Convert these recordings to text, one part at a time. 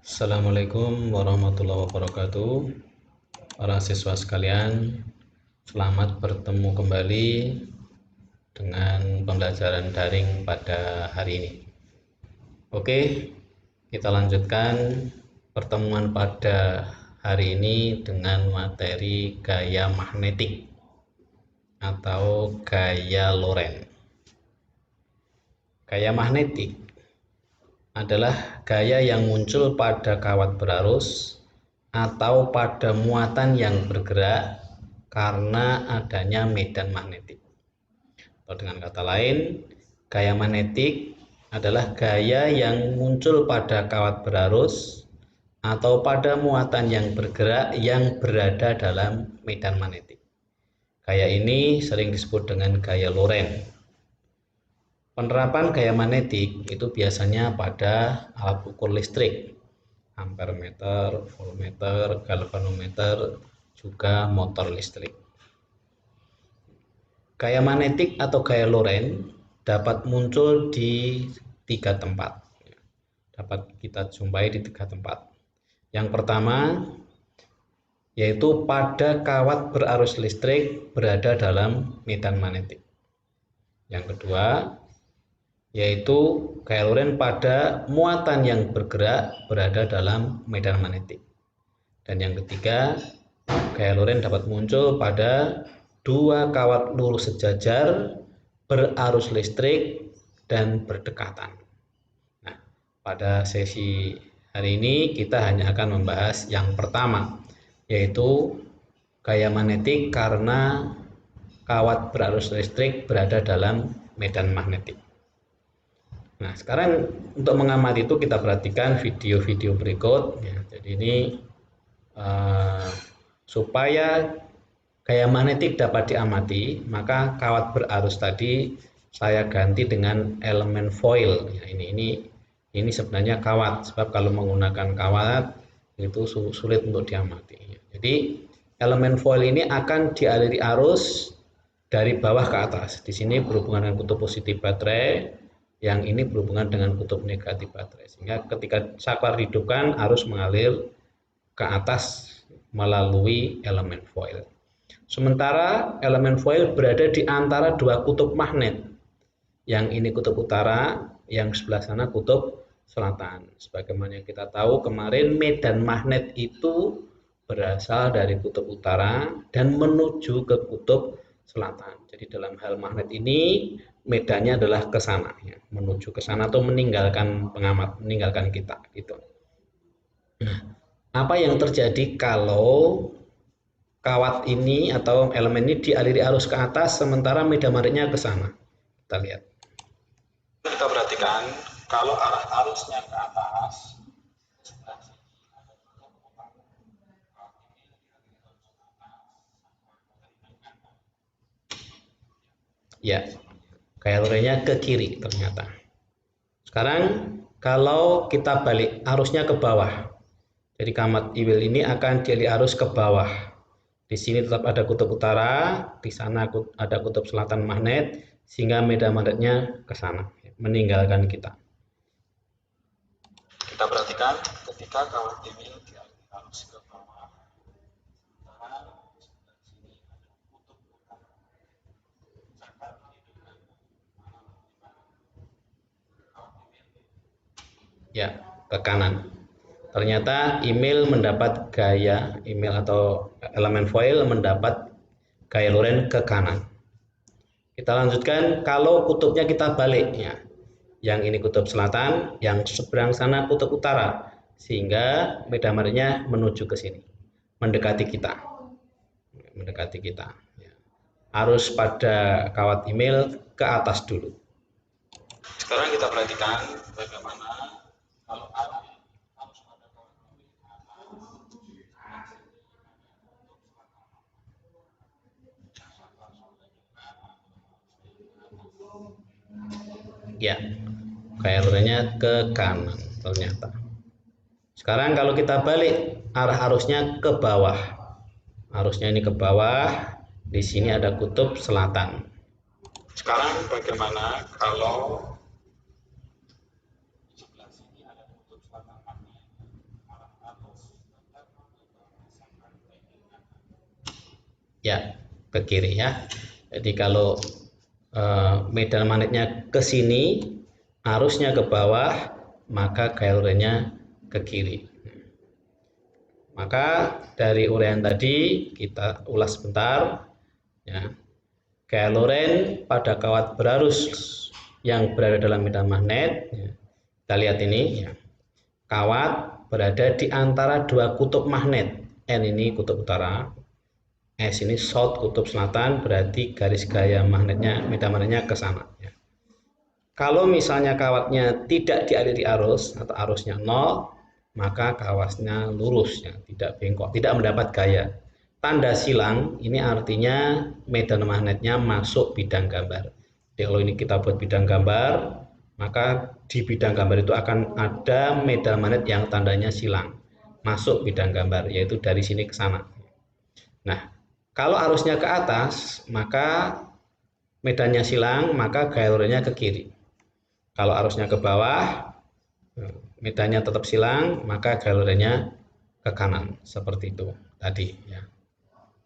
Assalamualaikum warahmatullahi wabarakatuh. Para siswa sekalian, selamat bertemu kembali dengan pembelajaran daring pada hari ini. Oke, kita lanjutkan pertemuan pada hari ini dengan materi gaya magnetik atau gaya Lorentz. Gaya magnetik adalah gaya yang muncul pada kawat berarus atau pada muatan yang bergerak karena adanya medan magnetik. Atau dengan kata lain, gaya magnetik adalah gaya yang muncul pada kawat berarus atau pada muatan yang bergerak yang berada dalam medan magnetik. Gaya ini sering disebut dengan gaya Lorentz. Penerapan gaya magnetik itu biasanya pada alat ukur listrik, ampermeter, voltmeter, galvanometer, juga motor listrik. Gaya magnetik atau gaya Lorentz dapat muncul di 3 tempat. Dapat kita jumpai di 3 tempat. Yang pertama yaitu pada kawat berarus listrik berada dalam medan magnetik. Yang kedua yaitu gaya Lorentz pada muatan yang bergerak berada dalam medan magnetik. Dan yang ketiga, gaya Lorentz dapat muncul pada 2 kawat lurus sejajar berarus listrik dan berdekatan. Nah, pada sesi hari ini kita hanya akan membahas yang pertama, yaitu gaya magnetik karena kawat berarus listrik berada dalam medan magnetik. Nah, sekarang untuk mengamati itu kita perhatikan video-video berikut. Ya, jadi ini supaya gaya magnetik dapat diamati, maka kawat berarus tadi saya ganti dengan elemen foil. Ya, ini sebenarnya kawat, sebab kalau menggunakan kawat itu sulit untuk diamati. Ya, jadi elemen foil ini akan dialiri arus dari bawah ke atas. Di sini berhubungan dengan kutub positif baterai, yang ini berhubungan dengan kutub negatif baterai, sehingga ketika saklar dihidupkan arus mengalir ke atas melalui elemen foil. Sementara elemen foil berada di antara 2 kutub magnet, yang ini kutub utara, yang sebelah sana kutub selatan. Sebagaimana yang kita tahu kemarin, medan magnet itu berasal dari kutub utara dan menuju ke kutub selatan. Jadi dalam hal magnet ini medannya adalah ke sana, ya, menuju ke sana atau meninggalkan pengamat, meninggalkan kita gitu. Nah, apa yang terjadi kalau kawat ini atau elemen ini dialiri arus ke atas sementara medan magnetnya ke sana? Kita lihat. Kita perhatikan kalau arah arusnya ke atas, ya, gaya Lorentz-nya ke kiri ternyata. Sekarang kalau kita balik arusnya ke bawah, jadi kawat iwil ini akan dialiri arus ke bawah. Di sini tetap ada kutub utara, di sana ada kutub selatan magnet, sehingga medan magnetnya ke sana, meninggalkan kita. Kita perhatikan ketika kawat iwil dialiri arus ke bawah, ya, ke kanan. Ternyata email mendapat gaya, email atau elemen foil mendapat gaya Lorentz ke kanan. Kita lanjutkan kalau kutubnya kita balik, ya. Yang ini kutub selatan, yang seberang sana kutub utara, sehingga medan magnetnya menuju ke sini, mendekati kita, Ya. Arus pada kawat email ke atas dulu. Sekarang kita perhatikan bagaimana kalau arus pada kawat ya, gaya Lorentz-nya ke kanan ternyata. Sekarang kalau kita balik arah arusnya ke bawah, arusnya ini ke bawah, di sini ada kutub selatan. Sekarang bagaimana kalau di sebelah sini ada kutub selatan magnet, Ya, ke kiri ya. Jadi kalau medan magnetnya ke sini, arusnya ke bawah, maka gaya lorentnya ke kiri. Maka dari uraian tadi kita ulas sebentar ya. Gaya lorent pada kawat berarus yang berada dalam medan magnet ya. Kita lihat ini ya. Kawat berada di antara dua kutub magnet. N ini kutub utara, S ini south kutub selatan, berarti garis gaya magnetnya, medan magnetnya ke sana ya. Kalau misalnya kawatnya tidak dialiri arus atau arusnya nol, maka kawatnya lurus ya, tidak bengkok, tidak mendapat gaya. Tanda silang ini artinya medan magnetnya masuk bidang gambar. Jadi kalau ini kita buat bidang gambar, maka di bidang gambar itu akan ada medan magnet yang tandanya silang, masuk bidang gambar, yaitu dari sini ke sana. Nah, kalau arusnya ke atas, maka medannya silang, maka gaya lorentnya ke kiri. Kalau arusnya ke bawah, medannya tetap silang, maka gaya lorentnya ke kanan. Seperti itu tadi ya.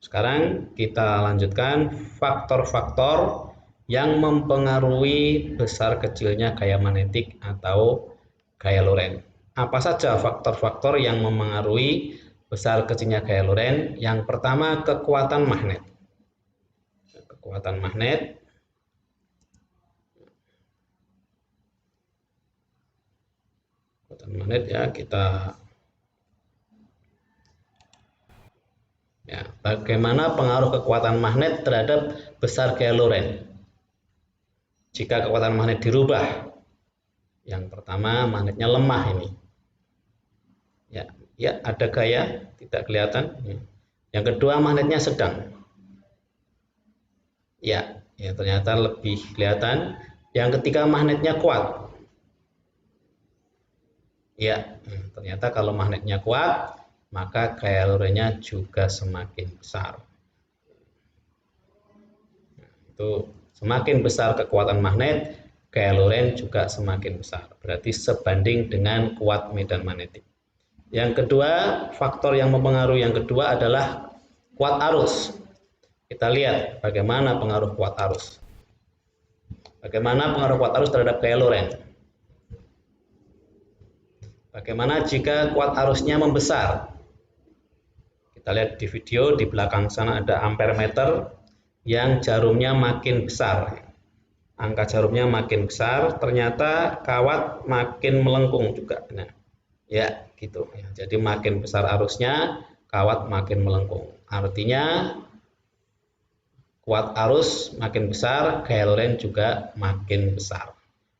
Sekarang kita lanjutkan faktor-faktor yang mempengaruhi besar kecilnya gaya magnetik atau gaya lorent. Apa saja faktor-faktor yang mempengaruhi besar kecilnya gaya lorent? Yang pertama, kekuatan magnet. Kekuatan magnet. Kekuatan magnet ya, kita ya, bagaimana pengaruh kekuatan magnet terhadap besar gaya lorent? Jika kekuatan magnet dirubah, yang pertama magnetnya lemah ini. Ya, ada gaya, tidak kelihatan. Yang kedua magnetnya sedang. Ya, ternyata lebih kelihatan. Yang ketiga magnetnya kuat. Ya, ternyata kalau magnetnya kuat, maka gaya lorentnya juga semakin besar. Itu semakin besar kekuatan magnet, gaya lorent juga semakin besar. Berarti sebanding dengan kuat medan magnetik. Yang kedua, faktor yang mempengaruhi yang kedua adalah kuat arus. Kita lihat bagaimana pengaruh kuat arus. Bagaimana pengaruh kuat arus terhadap gaya lorent. Bagaimana jika kuat arusnya membesar? Kita lihat di video, di belakang sana ada ampere meter yang jarumnya makin besar. Angka jarumnya makin besar, ternyata kawat makin melengkung juga. Nah, ya gitu. Jadi makin besar arusnya, kawat makin melengkung. Artinya kuat arus makin besar, gaya lorent juga makin besar.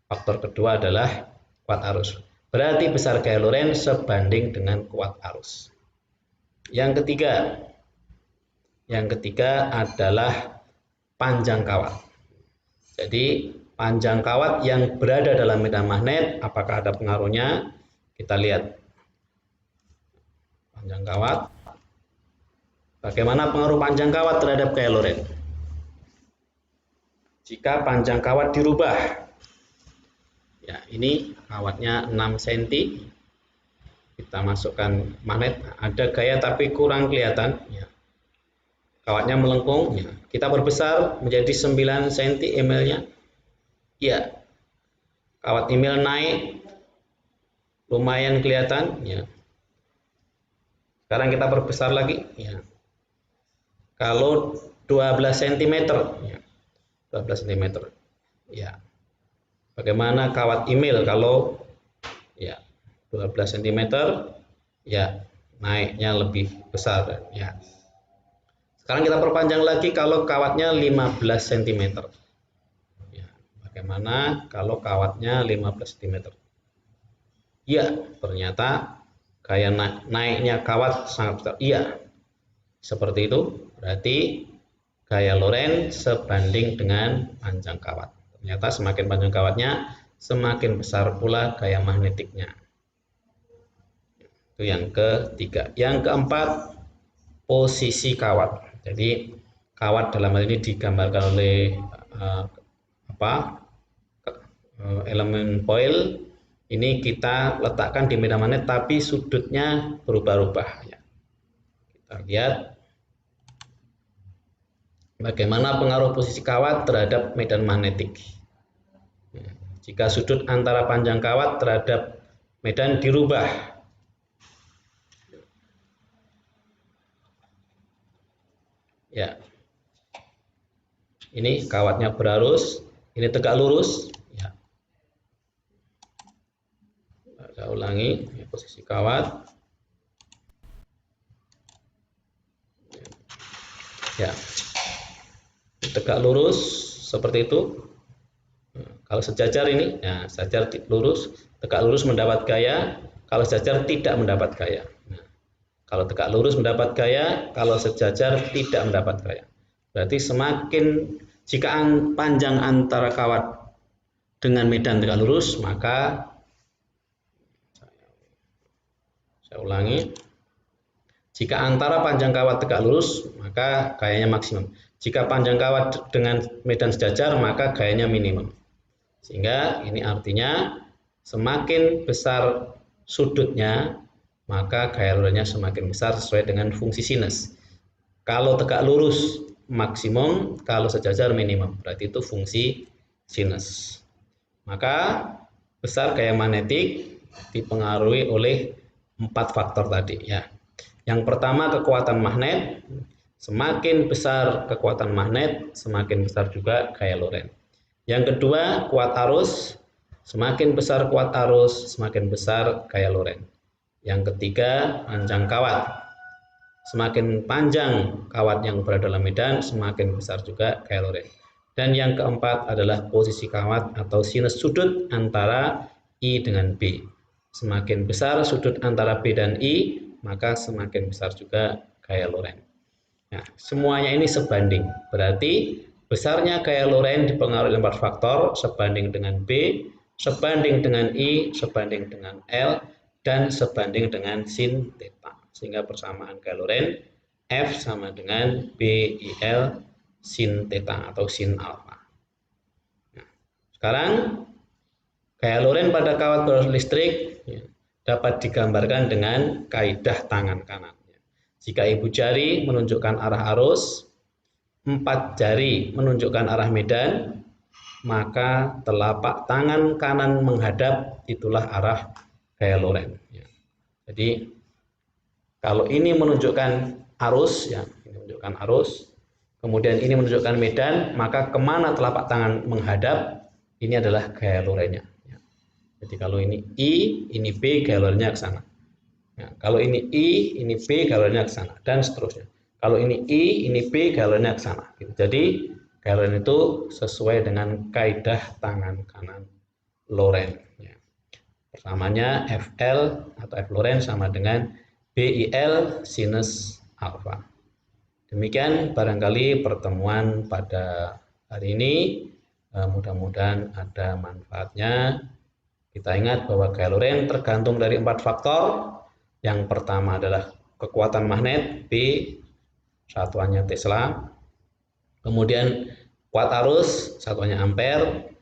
Faktor kedua adalah kuat arus. Berarti besar gaya lorent sebanding dengan kuat arus. Yang ketiga adalah panjang kawat. Jadi panjang kawat yang berada dalam medan magnet, apakah ada pengaruhnya? Kita lihat panjang kawat. Bagaimana pengaruh panjang kawat terhadap gaya lorent? Jika panjang kawat dirubah, ya ini kawatnya 6 cm, kita masukkan magnet, ada gaya tapi kurang kelihatan ya. Kawatnya melengkung ya. Kita perbesar menjadi 9 cm emailnya ya, kawat email naik lumayan kelihatan ya. Sekarang kita perbesar lagi ya, kalau 12 cm ya, 12 cm ya. Bagaimana kawat email kalau ya 12 cm ya, naiknya lebih besar ya. Sekarang kita perpanjang lagi kalau kawatnya 15 cm ya, bagaimana kalau kawatnya 15 cm ya, ternyata gaya naiknya kawat sangat besar iya, seperti itu. Berarti gaya lorent sebanding dengan panjang kawat. Ternyata semakin panjang kawatnya, semakin besar pula gaya magnetiknya. Itu yang ketiga. Yang keempat, posisi kawat. Jadi kawat dalam hal ini digambarkan oleh elemen foil. Ini kita letakkan di medan magnet, tapi sudutnya berubah-ubah. Ya. Kita lihat. Bagaimana pengaruh posisi kawat terhadap medan magnetik? Jika sudut antara panjang kawat terhadap medan dirubah, ya, ini kawatnya berarus, ini tegak lurus, ya. Saya ulangi, ini posisi kawat, ya, tegak lurus seperti itu. Kalau sejajar ini, ya, sejajar lurus, tegak lurus mendapat gaya, kalau sejajar tidak mendapat gaya. Nah, kalau tegak lurus mendapat gaya, kalau sejajar tidak mendapat gaya. Berarti semakin jika panjang antara kawat dengan medan tegak lurus, maka saya ulangi, jika antara panjang kawat tegak lurus, maka gayanya maksimum. Jika panjang kawat dengan medan sejajar, maka gayanya minimum. Sehingga ini artinya semakin besar sudutnya, maka gaya lurusnya semakin besar sesuai dengan fungsi sinus. Kalau tegak lurus maksimum, kalau sejajar minimum, berarti itu fungsi sinus. Maka besar gaya magnetik dipengaruhi oleh 4 faktor tadi, ya. Yang pertama, kekuatan magnet. Semakin besar kekuatan magnet, semakin besar juga gaya Lorentz. Yang kedua, kuat arus. Semakin besar kuat arus, semakin besar gaya Lorentz. Yang ketiga, panjang kawat. Semakin panjang kawat yang berada dalam medan, semakin besar juga gaya Lorentz. Dan yang keempat adalah posisi kawat atau sinus sudut antara I dengan B. Semakin besar sudut antara B dan I, maka semakin besar juga gaya Lorentz. Nah, semuanya ini sebanding. Berarti besarnya gaya Lorentz dipengaruhi oleh 4 faktor, sebanding dengan B, sebanding dengan I, sebanding dengan L, dan sebanding dengan sin theta. Sehingga persamaan gaya Lorentz F sama dengan BIL sin theta atau sin alfa. Nah, sekarang gaya Lorentz pada kawat berarus listrik dapat digambarkan dengan kaidah tangan kanan. Jika ibu jari menunjukkan arah arus, 4 jari menunjukkan arah medan, maka telapak tangan kanan menghadap, itulah arah gaya Lorentz. Jadi kalau ini menunjukkan arus, ya, ini menunjukkan arus, kemudian ini menunjukkan medan, maka kemana telapak tangan menghadap, ini adalah gaya Lorentz-nya. Jadi kalau ini I, ini B, gaya Lorentz-nya ke sana. Nah, kalau ini I, ini B, galonnya ke sana, dan seterusnya. Kalau ini I, ini B, galonnya ke sana. Jadi galon itu sesuai dengan kaidah tangan kanan Lorentz. Persamanya FL atau F Lorentz sama dengan BIL sinus alfa. Demikian barangkali pertemuan pada hari ini. Mudah-mudahan ada manfaatnya. Kita ingat bahwa gaya Lorentz tergantung dari 4 faktor. Yang pertama adalah kekuatan magnet, B, satuannya Tesla. Kemudian kuat arus, satuannya ampere.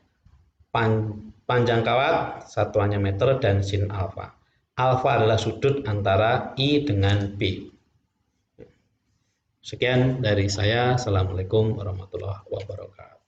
Panjang kawat, satuannya meter, dan sin alfa. Alfa adalah sudut antara I dengan B. Sekian dari saya. Assalamualaikum warahmatullahi wabarakatuh.